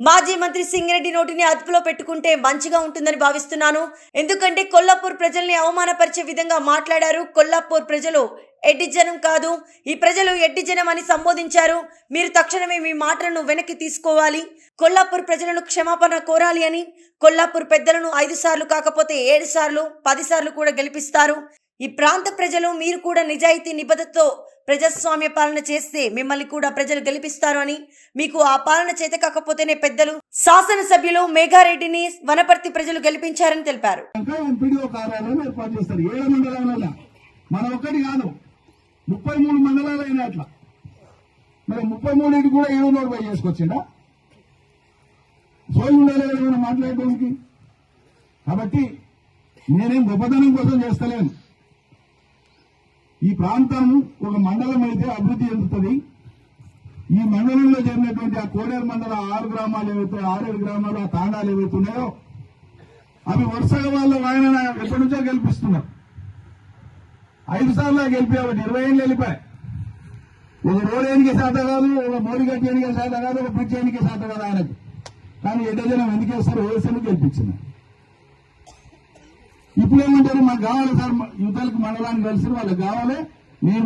మాజీ మంత్రి సింగిరెడ్డి నోటిని అదుపులో పెట్టుకుంటే మంచిగా ఉంటుందని భావిస్తున్నాను. ఎందుకంటే కొల్లాపూర్ ప్రజల్ని అవమానపరిచే విధంగా మాట్లాడారు. కొల్లాపూర్ ప్రజలు ఎడ్డి జనం కాదు, ఈ ప్రజలు ఎడ్డి జనం అని సంబోధించారు. మీరు తక్షణమే మీ మాటలను వెనక్కి తీసుకోవాలి. కొల్లాపూర్ ప్రజలను క్షమాపణ కోరాలి అని, కొల్లాపూర్ పెద్దలను 5 సార్లు కాకపోతే 7 సార్లు 10 సార్లు కూడా గెలిపిస్తారు. ఈ ప్రాంత ప్రజలు మీరు కూడా నిజాయితీ నిబద్ధతతో ప్రజాస్వామ్య పాలన చేస్తే మిమ్మల్ని కూడా ప్రజలు గెలిపిస్తారు అని, మీకు ఆ పాలన చేత కాకపోతేనే పెద్దలు శాసనసభ్యులు మేఘారెడ్డిని వనపర్తి ప్రజలు గెలిపించారని తెలిపారు. మన ఒక్కటి కాదు 33 మండలాలు అయినా అట్లా మరి 33 కూడా 700 చేసుకొచ్చిందా సోయి ఉండాలి మాట్లాడడానికి. కాబట్టి నేనేం గొప్పతనం కోసం చేస్తలేను. ఈ ప్రాంతం ఒక మండలం అయితే అభివృద్ధి చెందుతుంది. ఈ మండలంలో జరిగినటువంటి ఆ కోడేరు మండల 6 గ్రామాలు ఏవైతే 6-7 గ్రామాలు ఆ తాండాలు ఏవైతే ఉన్నాయో అవి వరుసగా వాళ్ళు ఆయన ఎప్పటి నుంచో గెలిపిస్తున్నారు. 5 సార్లు గెలిపేవాడు 20 ఏళ్ళు వెళ్ళిపోయాయి. ఒక రోడ్ ఎన్నికే శాత కాదు, ఒక మోరిగట్టి ఎన్నికే శాత కాదు, ఒక బ్రిడ్జ్ ఎన్నికే శాత కాదు ఆయనకు. కానీ ఎడ్డజనం ఎందుకు వేస్తారు? ఓసీని గెలిపించింది. ఇప్పుడు ఏమంటారు? మాకు కావాలి సార్, యువతలకు మండలానికి కలిసి వాళ్ళకి కావాలి. నేను